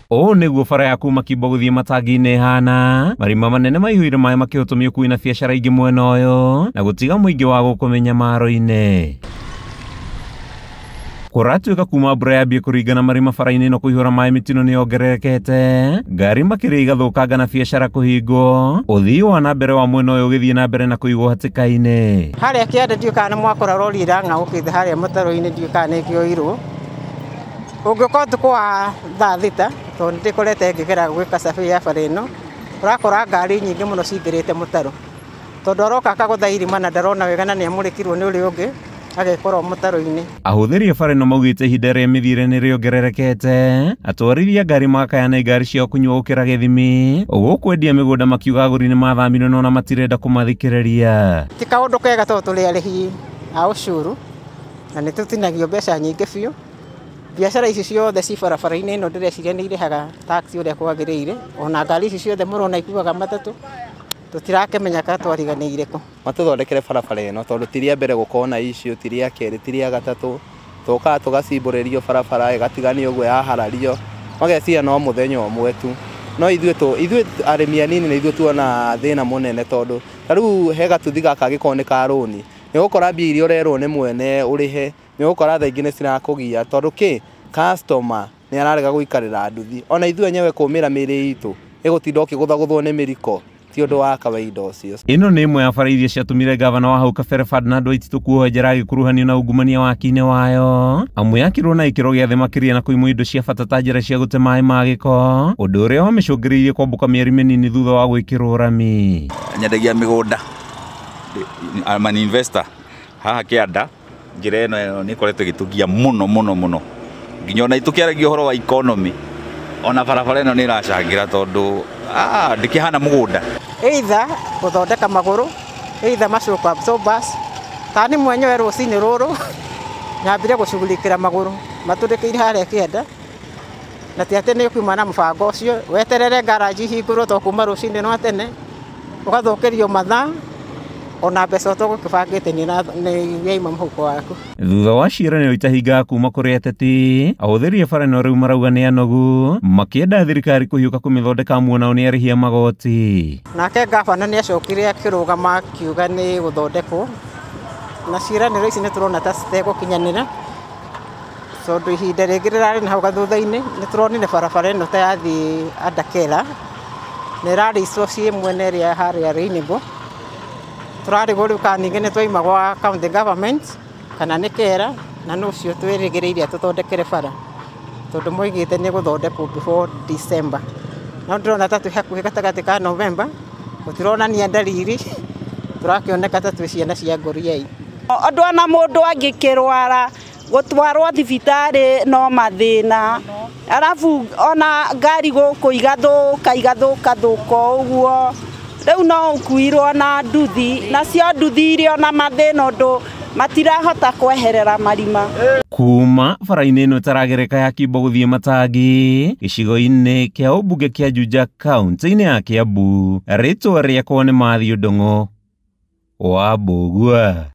O niguo bara ya kuma Kimbo guthie Matangi-inĩ hana marima manene maihũire maĩ makĩhotomia ũkui na biacara ingĩ mwena ũyũ na gũtiga mũingĩ wa gũkũmenya maro-inĩ. Kũratuĩka kuma mbura yambie kũringana marima bara-inĩ no kũihũra maĩ mĩtino nĩyongererekete, ngari makĩria igathũkanga na biacara kũhingwo, ũthii wa na mbere wa mwena ũyũ ũgĩthiĩ na mbere na kũigwo hatĩka-inĩ. Harĩa kĩanda ndiũĩ kana nĩ mwakora rori ĩrang'aũkĩte harĩa mũtaro-inĩ ndiũĩ kana nĩ ĩkĩoirwo. Ũngĩkorwo ũtukũ wa thaa thita tondũ nĩndĩkorete ngĩgera gwĩka cabi ya bara ĩno, ũrakora ngari nyingĩ mũno cingĩrĩte mũtaro. Tondũ aroka akagũtha irima na ndarona wega na nĩamũrĩkirwo nĩ ũrĩa ũngĩ agĩkorwo mũtaro-inĩ. Ahũthĩri a bara ĩno maugĩte ihinda rĩa mĩthiĩre nĩrĩongererekete, atwarithia ngari makayana ngari ciao kũnyua gũkĩra gĩthimi, ũguo kwendia mĩgũnda makiuga agũri nĩmathamire no na matirenda kũmathikĩrĩria. Ti kaũndũ kega tondũ tũrĩ arĩhi a ũcuru na nĩtũtinagio mbeca nyingĩ biũ. Biacara ici ciothe ci barabara-inĩ ĩno ndĩreciria nĩirĩhaga tax ũrĩa kwagĩrĩire, ona ngari ici ciothe mũrona ikuaga matatũ tũtirakĩmenya kana twariganĩire kũ. Matũthondekere barabara ĩno tondũ ti rĩa mbere gũkorwo na issue, ti rĩa kerĩ, ti rĩa gatatũ. Tũkaga tũgacimbũrĩrio barabara ĩgatiganio ũguo yaharario, mageciria no mũthenya ũmwe tu. No ithuĩ arĩmi anini nĩ ithuĩ tuona thĩna mũnene tondũ ta rĩu he gatuthi gaka gĩkorwo nĩ ka rũni, nĩgũkora mbia iria ũrerwo nĩ mwene ũrĩhe, nĩgũkora thaa ingĩ nĩcirakũgia tondũ customer nĩararega gũikarĩra nduthi. Ona ithuĩ enyewe kũmĩra mĩrĩ itũ ĩgũtinda ũkĩgũthagũthwo nĩ mĩriko ti ũndũ wa kawaida ũcio. Ĩno nĩ ĩmwe ya bara iria ciatũmire gavana wa hau kabere Ferdinand Waititu kuohwo njera agĩkuruhanio na ungumania waki-inĩ wayo, amu yakirwo na gĩkĩro gĩa thĩ makĩria na kũimwo indo cia bata ta njĩra cia gũte maĩ ma gĩko, ũndũ ũrĩa wamĩcũngĩrĩirie kwambuka mĩeri mĩnini thutha wa gwĩkĩrwo rami. Nyendagia mĩgũnda, I'm an investor haha kĩanda, njĩra ĩno nĩ ĩkoretwo ĩgĩtũgia mũno nginya ona itũkĩaragia ũhoro wa economy, ona barabara ĩno nĩ ĩracangĩra tondũ ndĩkĩhana mũgũnda. Either gũthondeka magũrũ, either macoka absorbers, tani mwenyewe rũcinĩ rũrũ nyambire gũcugurĩkĩra magũrũ matũrĩkĩire harĩa kĩanda, na ti atĩ nĩ ũkiuma na mũbango ũcio weterere ngaraji hingũrwo to kuma rũcinĩ no tene ũgathũkĩrio mathaa ona mbeca ũtagũkĩbangĩte nĩ yaima mũhuko waku. Thutha wa ciĩranĩro itahingaga kuma kũrĩ ateti, ahũthĩri a bara ĩno rĩu marauga nĩ anogu, makĩenda thirikari kũhiũka kũmĩthondeka muonao nĩ arĩhi a magoti. Nake gavana nĩacokire akĩrũgama akiuga nĩ gũthondekwo, na ciĩranĩro ici nĩtũrona ta citegũkinyanĩra tondũ ihinda rĩngĩ rĩrarĩ na hau gathutha-inĩ nĩtũronire barabara ĩno ta yathiĩ Andakela na ĩrarĩcwo ciĩ mwena ĩrĩa harĩa Rainbow. Tũrarĩgwo rĩu kana ningĩ nĩtwaima gwa county government kana nĩ kera na nũcio twĩrĩgĩrĩire tũthondekere bara tondũ moigĩte nĩ gũthondekwo before December. No ndĩrona ta twĩ hakuhĩ gatagatĩ ka November, gũtironania ndariri, tũrakĩoneka ta twĩ ciana cia ngũriai. Andũ ona mũndũ angĩkĩrwara gũtwarwo thibitarĩ no mathĩna, arabu ona ngari gũkũ igathũka ũguo. Rĩu no ũkuirwo na nduthi, nacio nduthi iria ona mathĩna ũndũ matirahota kweherera marima. Kuma bara-inĩ ĩno ĩtaragereka ya Kimbo gũthiĩ Matangi, gĩcigo-inĩ kĩa ũmbunge kĩa Juja kaunti-inĩ ya Kiambu, rĩtwa rĩakwa nĩ Matthew Ndung'u wa Mbũgua.